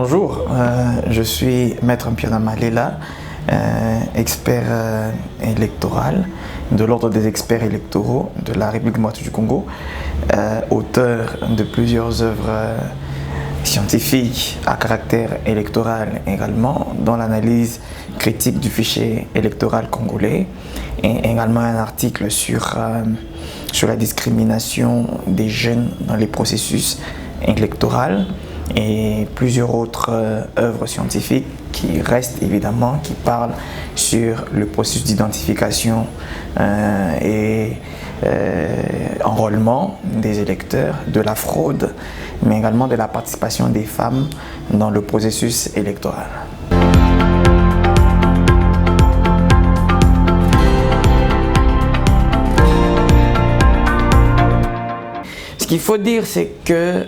Bonjour, je suis Maître Mpira Malela, expert électoral de l'Ordre des experts électoraux de la République démocratique du Congo, auteur de plusieurs œuvres scientifiques à caractère électoral également, dans l'analyse critique du fichier électoral congolais, et également un article sur la discrimination des jeunes dans les processus électoraux, et plusieurs autres œuvres scientifiques qui restent évidemment, qui parlent sur le processus d'identification et enrôlement des électeurs, de la fraude, mais également de la participation des femmes dans le processus électoral. Ce qu'il faut dire, c'est que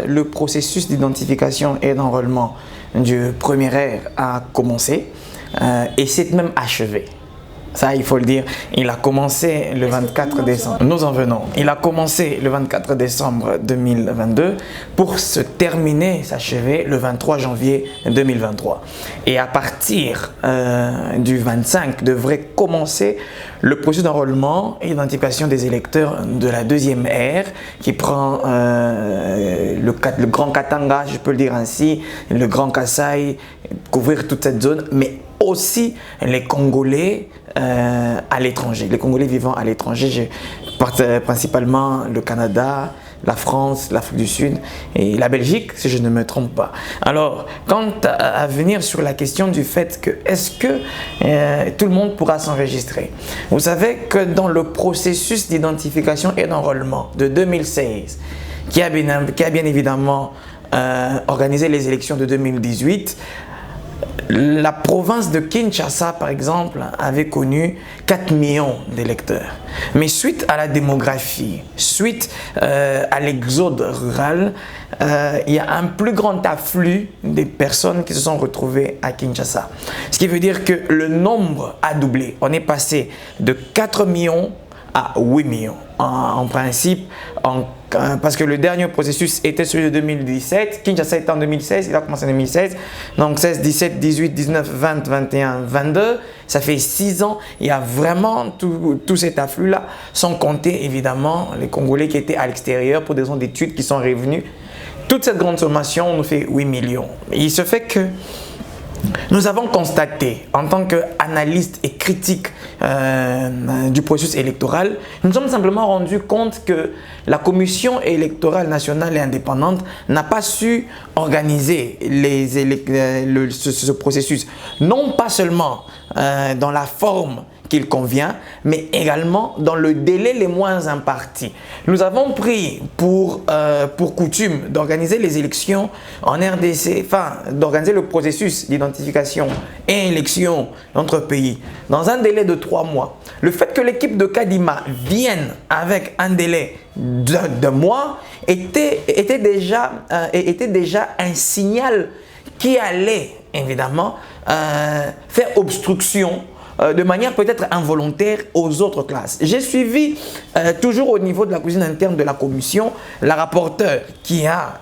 le processus d'identification et d'enrôlement du premier R a commencé et s'est même achevé. Ça, il faut le dire, il a commencé le 24 décembre. Nous en venons. Il a commencé le 24 décembre 2022 pour se terminer, s'achever le 23 janvier 2023. Et à partir du 25 devrait commencer le processus d'enrôlement et d'identification des électeurs de la deuxième ère qui prend le Grand Katanga, je peux le dire ainsi, le Grand Kasaï, couvrir toute cette zone, mais aussi les Congolais à l'étranger, les Congolais vivant à l'étranger, principalement le Canada, la France, l'Afrique du Sud et la Belgique, si je ne me trompe pas. Alors, quant à venir sur la question du fait que est-ce que tout le monde pourra s'enregistrer, vous savez que dans le processus d'identification et d'enrôlement de 2016, qui a bien évidemment organisé les élections de 2018, la province de Kinshasa, par exemple, avait connu 4 millions d'électeurs. Mais suite à la démographie, suite à l'exode rural, il y a un plus grand afflux des personnes qui se sont retrouvées à Kinshasa. Ce qui veut dire que le nombre a doublé. On est passé de 4 millions à 8 millions. En principe, parce que le dernier processus était celui de 2017, Kinshasa était en 2016, il a commencé en 2016, donc 16, 17, 18, 19, 20, 21, 22, ça fait 6 ans, il y a vraiment tout cet afflux-là, sans compter évidemment les Congolais qui étaient à l'extérieur pour des raisons d'études qui sont revenus. Toute cette grande sommation nous fait 8 millions. Il se fait que nous avons constaté, en tant qu'analystes et critiques du processus électoral, nous nous sommes simplement rendus compte que la Commission électorale nationale et indépendante n'a pas su organiser ce processus, non pas seulement dans la forme qu'il convient, mais également dans le délai les moins impartis. Nous avons pris pour coutume d'organiser les élections en RDC, enfin d'organiser le processus d'identification et élection dans notre pays dans un délai de 3 mois. Le fait que l'équipe de Kadima vienne avec un délai de mois était déjà un signal qui allait évidemment faire obstruction de manière peut-être involontaire aux autres classes. J'ai suivi toujours au niveau de la cuisine interne de la commission, la rapporteure qui a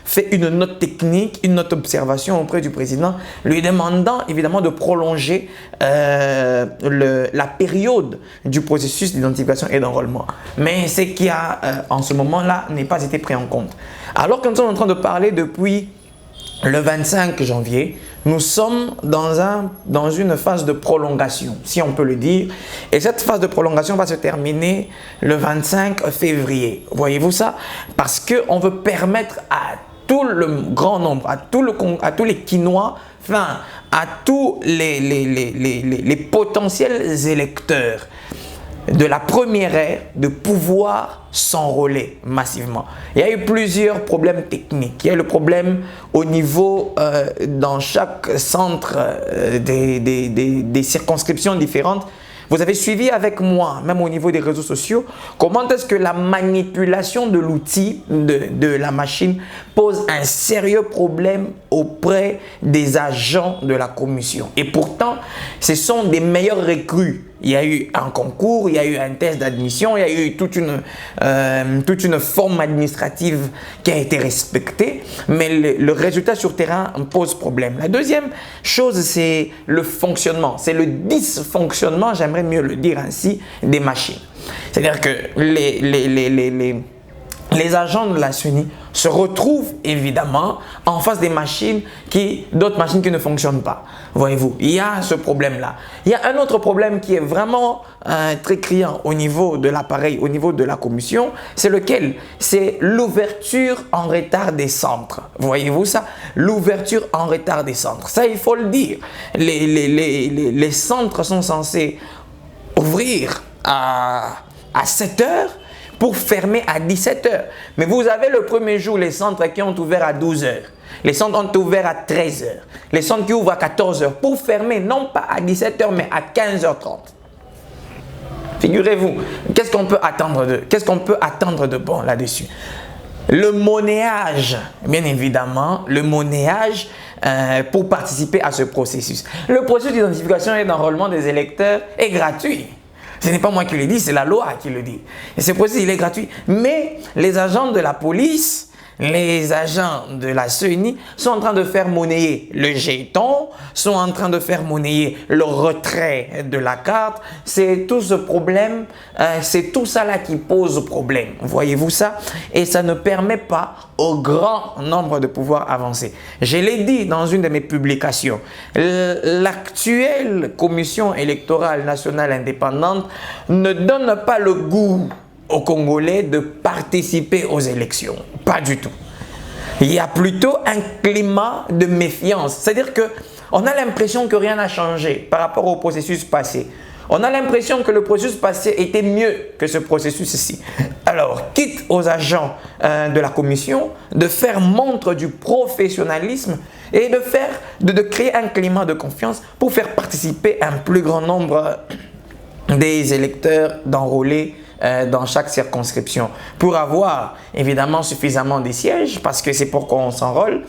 fait une note technique, une note d'observation auprès du président, lui demandant évidemment de prolonger la période du processus d'identification et d'enrôlement. Mais ce qui a en ce moment-là n'est pas été pris en compte. Alors que nous sommes en train de parler depuis le 25 janvier, nous sommes dans une phase de prolongation, si on peut le dire. Et cette phase de prolongation va se terminer le 25 février. Voyez-vous ça? Parce qu'on veut permettre à tout le grand nombre, à tous les Quinois, enfin, à tous les potentiels électeurs de la première ère de pouvoir s'enrôler massivement. Il y a eu plusieurs problèmes techniques. Il y a eu le problème au niveau, dans chaque centre des circonscriptions différentes. Vous avez suivi avec moi, même au niveau des réseaux sociaux, comment est-ce que la manipulation de l'outil, de la machine, pose un sérieux problème auprès des agents de la commission. Et pourtant, ce sont des meilleurs recrues Il y a eu un concours, il y a eu un test d'admission, il y a eu toute une forme administrative qui a été respectée, mais le résultat sur terrain pose problème. La deuxième chose, c'est le fonctionnement, c'est le dysfonctionnement, j'aimerais mieux le dire ainsi, des machines. C'est-à-dire que les agents de la CENI se retrouvent évidemment en face des machines d'autres machines qui ne fonctionnent pas. Voyez-vous, il y a ce problème-là. Il y a un autre problème qui est vraiment très criant au niveau de l'appareil, au niveau de la commission, c'est lequel? C'est l'ouverture en retard des centres. Voyez-vous ça? L'ouverture en retard des centres. Ça, il faut le dire. Les centres sont censés ouvrir à 7 heures pour fermer à 17 heures. Mais vous avez le premier jour les centres qui ont ouvert à 12 heures. Les centres ont ouvert à 13 heures. Les centres qui ouvrent à 14 heures pour fermer non pas à 17 heures mais à 15h30. Figurez-vous, qu'est-ce qu'on peut attendre de bon là-dessus? Le monnayage, bien évidemment, le monnayage pour participer à ce processus. Le processus d'identification et d'enrôlement des électeurs est gratuit. Ce n'est pas moi qui le dis, c'est la loi qui le dit. Et ce processus, il est gratuit. Mais les agents de la police, les agents de la CENI sont en train de faire monnayer le jeton, sont en train de faire monnayer le retrait de la carte. C'est tout ce problème, c'est tout ça là qui pose problème. Voyez-vous ça? Et ça ne permet pas au grand nombre de pouvoir avancer. Je l'ai dit dans une de mes publications, l'actuelle commission électorale nationale indépendante ne donne pas le goût aux Congolais de participer aux élections. Pas du tout. Il y a plutôt un climat de méfiance. C'est-à-dire qu'on a l'impression que rien n'a changé par rapport au processus passé. On a l'impression que le processus passé était mieux que ce processus-ci. Alors, quitte aux agents de la commission de faire montre du professionnalisme et de créer un climat de confiance pour faire participer un plus grand nombre des électeurs d'enrôler dans chaque circonscription pour avoir évidemment suffisamment de sièges, parce que c'est pourquoi on s'enrôle.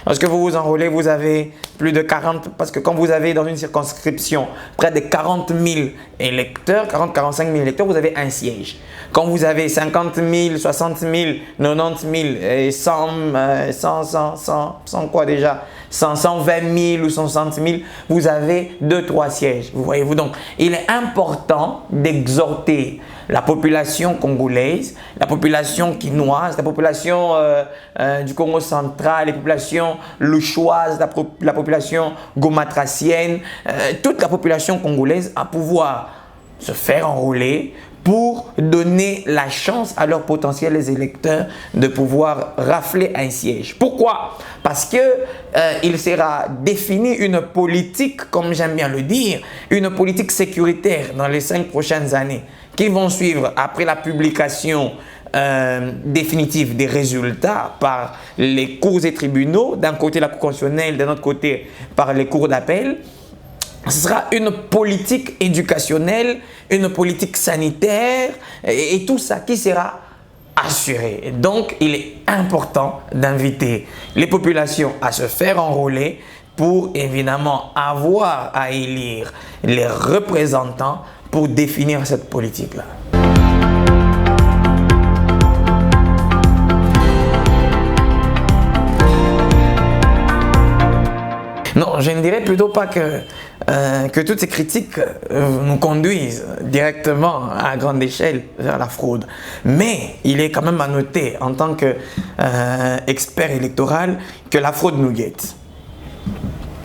Lorsque vous vous enrôlez, vous avez plus de 40, parce que quand vous avez dans une circonscription près de 40 000 électeurs, 40-45 000 électeurs, vous avez un siège. Quand vous avez 50 000, 60 000, 90 000 et 100 quoi déjà, 120 000 ou 160 000, vous avez 2-3 sièges. Vous voyez-vous, donc il est important d'exhorter la population congolaise, la population quinoise, la population du Congo central, les populations louchoises, la population gomatracienne, toute la population congolaise à pouvoir se faire enrôler pour donner la chance à leurs potentiels électeurs de pouvoir rafler un siège. Pourquoi? Parce que il sera défini une politique, comme j'aime bien le dire, une politique sécuritaire dans les 5 prochaines années qui vont suivre après la publication définitive des résultats par les cours et tribunaux, d'un côté la Cour constitutionnelle, d'un autre côté par les cours d'appel. Ce sera une politique éducationnelle, une politique sanitaire et tout ça qui sera assuré. Et donc, il est important d'inviter les populations à se faire enrôler pour évidemment avoir à élire les représentants pour définir cette politique-là. Non, je ne dirais plutôt pas que toutes ces critiques nous conduisent directement à grande échelle vers la fraude. Mais il est quand même à noter en tant qu'expert électoral que la fraude nous guette.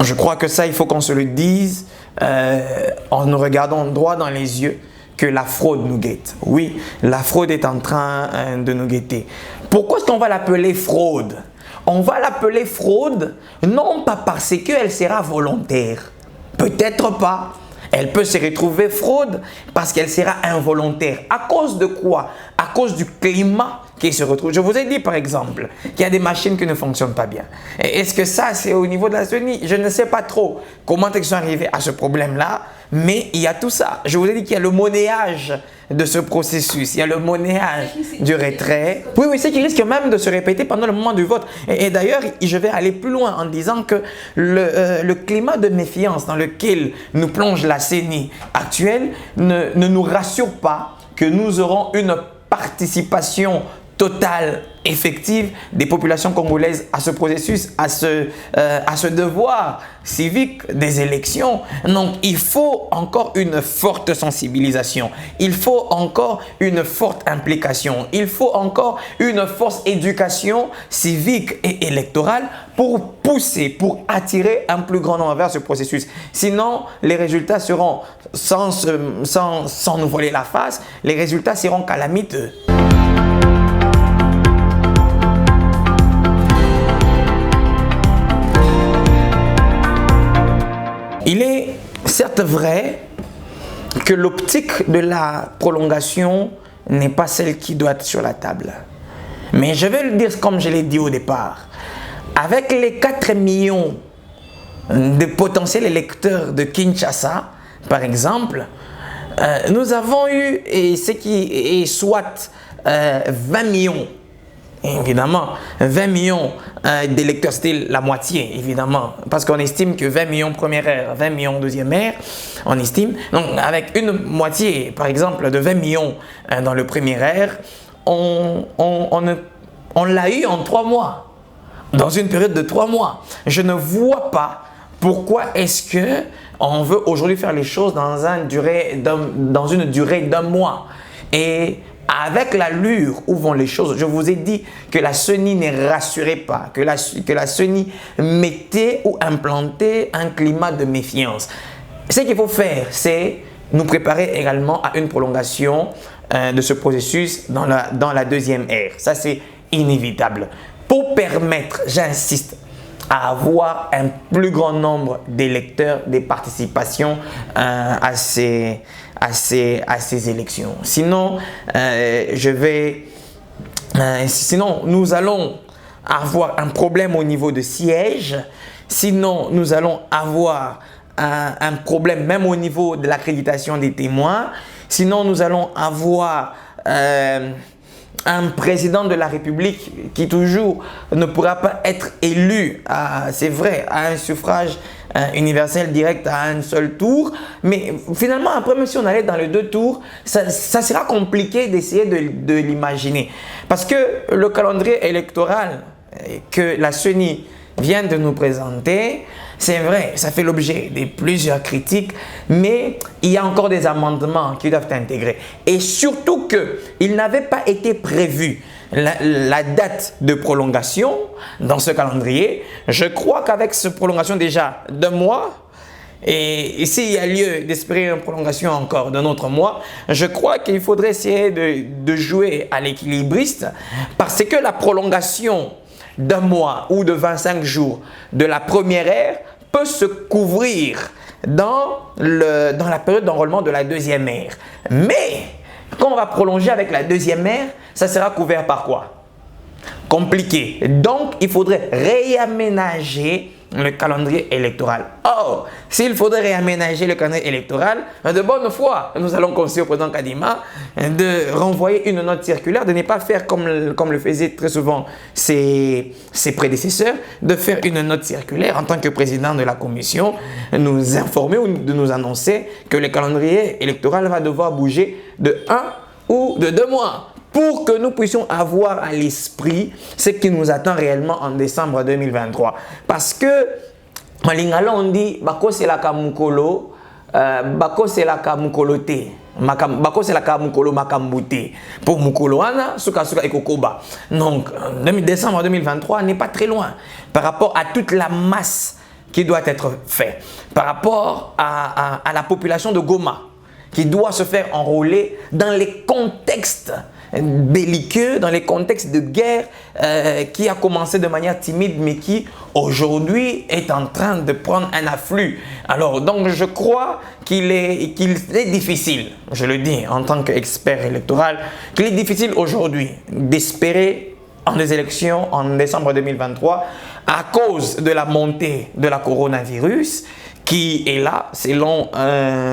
Je crois que ça, il faut qu'on se le dise en nous regardant droit dans les yeux, que la fraude nous guette. Oui, la fraude est en train de nous guetter. Pourquoi est-ce qu'on va l'appeler fraude? On va l'appeler fraude, non pas parce qu'elle sera volontaire. Peut-être pas. Elle peut se retrouver fraude parce qu'elle sera involontaire. À cause de quoi? À cause du climat qui se retrouvent. Je vous ai dit par exemple qu'il y a des machines qui ne fonctionnent pas bien. Est-ce que ça c'est au niveau de la CENI? Je ne sais pas trop comment ils sont arrivés à ce problème-là, mais il y a tout ça. Je vous ai dit qu'il y a le monnayage de ce processus, il y a le monnayage du retrait. Oui, oui, c'est qui risque même de se répéter pendant le moment du vote. Et d'ailleurs, je vais aller plus loin en disant que le climat de méfiance dans lequel nous plonge la CENI actuelle ne nous rassure pas que nous aurons une participation totale, effective des populations congolaises à ce processus, à ce devoir civique des élections. Donc, il faut encore une forte sensibilisation. Il faut encore une forte implication. Il faut encore une forte éducation civique et électorale pour pousser, pour attirer un plus grand nombre vers ce processus. Sinon, les résultats seront, sans nous voiler la face, les résultats seront calamiteux. Il est certes vrai que l'optique de la prolongation n'est pas celle qui doit être sur la table. Mais je vais le dire comme je l'ai dit au départ. Avec les 4 millions de potentiels électeurs de Kinshasa, par exemple, nous avons eu, et ce qui est soit 20 millions, évidemment, 20 millions d'électeurs, c'était la moitié, évidemment, parce qu'on estime que 20 millions première ère, 20 millions deuxième ère, on estime. Donc, avec une moitié, par exemple, de 20 millions dans le premier ère, on l'a eu en 3 mois, dans une période de 3 mois. Je ne vois pas pourquoi est-ce que on veut aujourd'hui faire les choses dans une durée d'un mois. Et avec l'allure où vont les choses, je vous ai dit que la CENI ne rassurait pas, que la CENI mettait ou implantait un climat de méfiance. Ce qu'il faut faire, c'est nous préparer également à une prolongation de ce processus dans la deuxième ère. Ça, c'est inévitable. Pour permettre, j'insiste, à avoir un plus grand nombre d'électeurs, des participations à ces élections. Sinon, sinon, nous allons avoir un problème au niveau de sièges. Sinon, nous allons avoir un problème même au niveau de l'accréditation des témoins. Sinon, nous allons avoir un président de la République qui toujours ne pourra pas être élu, c'est vrai, à un suffrage universel direct à un seul tour. Mais finalement, après, même si on allait dans les 2 tours, ça sera compliqué d'essayer de l'imaginer. Parce que le calendrier électoral que la CENI vient de nous présenter, c'est vrai, ça fait l'objet de plusieurs critiques, mais il y a encore des amendements qui doivent être intégrés. Et surtout qu'il n'avait pas été prévu la date de prolongation dans ce calendrier. Je crois qu'avec cette prolongation déjà d'1 mois, et s'il y a lieu d'espérer une prolongation encore d'un autre mois, je crois qu'il faudrait essayer de jouer à l'équilibriste, parce que la prolongation d'1 mois ou de 25 jours de la première ère peut se couvrir dans la période d'enrôlement de la deuxième ère. Mais quand on va prolonger avec la deuxième ère, ça sera couvert par quoi? Compliqué. Donc, il faudrait réaménager le calendrier électoral. Or, s'il faudrait réaménager le calendrier électoral, de bonne foi, nous allons conseiller au président Kadima de renvoyer une note circulaire, de ne pas faire comme le faisaient très souvent ses prédécesseurs, de faire une note circulaire en tant que président de la commission, nous informer ou de nous annoncer que le calendrier électoral va devoir bouger de 1 ou de 2 mois, pour que nous puissions avoir à l'esprit ce qui nous attend réellement en décembre 2023. Parce que, en lingala on dit, bako c'est la kamukolo, bako c'est la kamukolote, bako c'est la kamukolo makambute. Pour mukolo ana, suka suka ekokoba. Donc, décembre 2023 n'est pas très loin par rapport à toute la masse qui doit être faite, par rapport à la population de Goma, qui doit se faire enrôler dans les contextes belliqueux, dans les contextes de guerre qui a commencé de manière timide mais qui aujourd'hui est en train de prendre un afflux. Alors donc je crois qu'il est difficile, je le dis en tant qu'expert électoral, qu'il est difficile aujourd'hui d'espérer en des élections en décembre 2023 à cause de la montée de la coronavirus qui est là, selon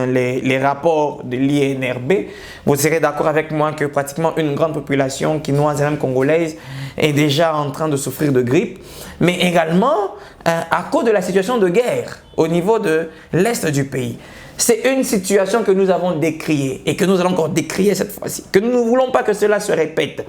les rapports de l'INRB. Vous serez d'accord avec moi que pratiquement une grande population quinoise et congolaise est déjà en train de souffrir de grippe, mais également à cause de la situation de guerre au niveau de l'Est du pays. C'est une situation que nous avons décriée et que nous allons encore décrier cette fois-ci, que nous ne voulons pas que cela se répète.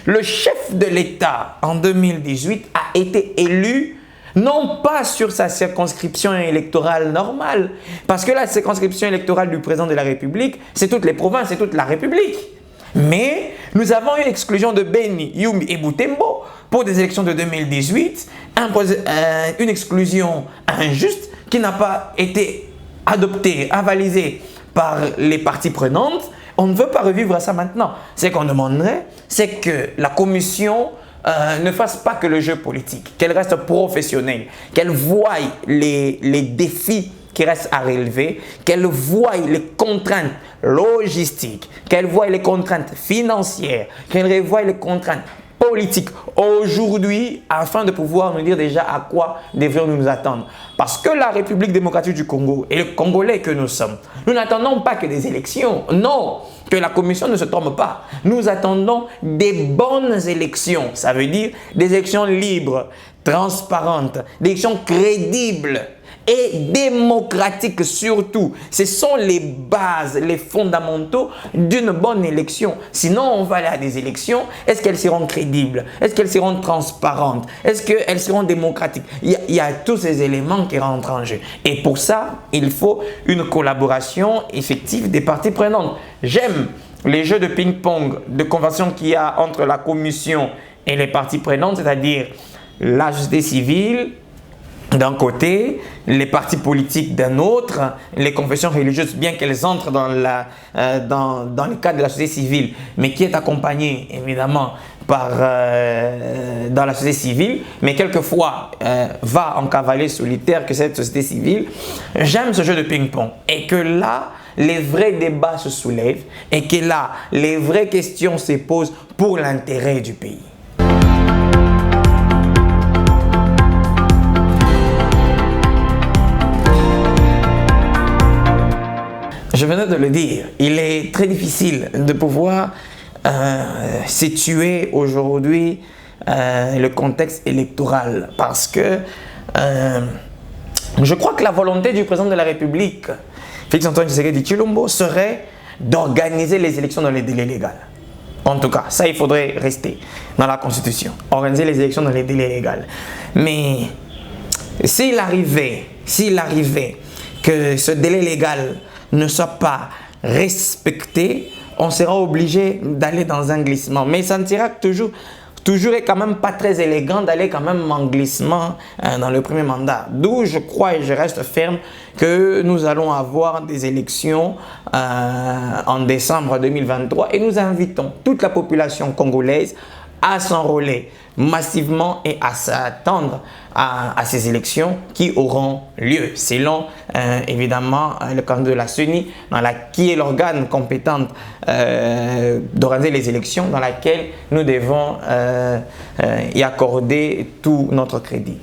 Le chef de l'État en 2018 a été élu non pas sur sa circonscription électorale normale, parce que la circonscription électorale du président de la République, c'est toutes les provinces, c'est toute la République. Mais nous avons une exclusion de Beni, Yumbi et Butembo pour des élections de 2018, une exclusion injuste qui n'a pas été adoptée, avalisée par les parties prenantes. On ne veut pas revivre ça maintenant. Ce qu'on demanderait, c'est que la commission ne fasse pas que le jeu politique, qu'elle reste professionnelle, qu'elle voie les défis qui restent à relever, qu'elle voie les contraintes logistiques, qu'elle voie les contraintes financières, qu'elle voie les contraintes politiques aujourd'hui afin de pouvoir nous dire déjà à quoi devrions-nous nous attendre. Parce que la République démocratique du Congo et les Congolais que nous sommes, nous n'attendons pas que des élections, non, que la commission ne se trompe pas. Nous attendons des bonnes élections, ça veut dire des élections libres, transparentes, des élections crédibles et démocratiques surtout. Ce sont les bases, les fondamentaux d'une bonne élection. Sinon, on va aller à des élections. Est-ce qu'elles seront crédibles? Est-ce qu'elles seront transparentes? Est-ce qu'elles seront démocratiques? Il y a tous ces éléments qui rentrent en jeu. Et pour ça, il faut une collaboration effective des parties prenantes. J'aime les jeux de ping-pong, de convention qu'il y a entre la commission et les parties prenantes, c'est-à-dire la société civile, d'un côté, les partis politiques d'un autre, les confessions religieuses, bien qu'elles entrent dans le cadre de la société civile, mais qui est accompagnée évidemment dans la société civile, mais quelquefois va en cavalier solitaire que cette société civile. J'aime ce jeu de ping-pong et que là, les vrais débats se soulèvent et que là, les vraies questions se posent pour l'intérêt du pays. Je venais de le dire, il est très difficile de pouvoir situer aujourd'hui le contexte électoral parce que je crois que la volonté du président de la République, Félix-Antoine Tshisekedi Tshilombo, serait d'organiser les élections dans les délais légaux. En tout cas, ça il faudrait rester dans la Constitution, organiser les élections dans les délais légaux. Mais s'il arrivait que ce délai légal ne soit pas respecté, on sera obligé d'aller dans un glissement. Mais ça ne sera toujours est quand même pas très élégant d'aller quand même en glissement dans le premier mandat. D'où je crois et je reste ferme que nous allons avoir des élections en décembre 2023 et nous invitons toute la population congolaise à s'enrôler massivement et à s'attendre à ces élections qui auront lieu selon évidemment le calendrier de la CENI, qui est l'organe compétent d'organiser les élections, dans laquelle nous devons y accorder tout notre crédit.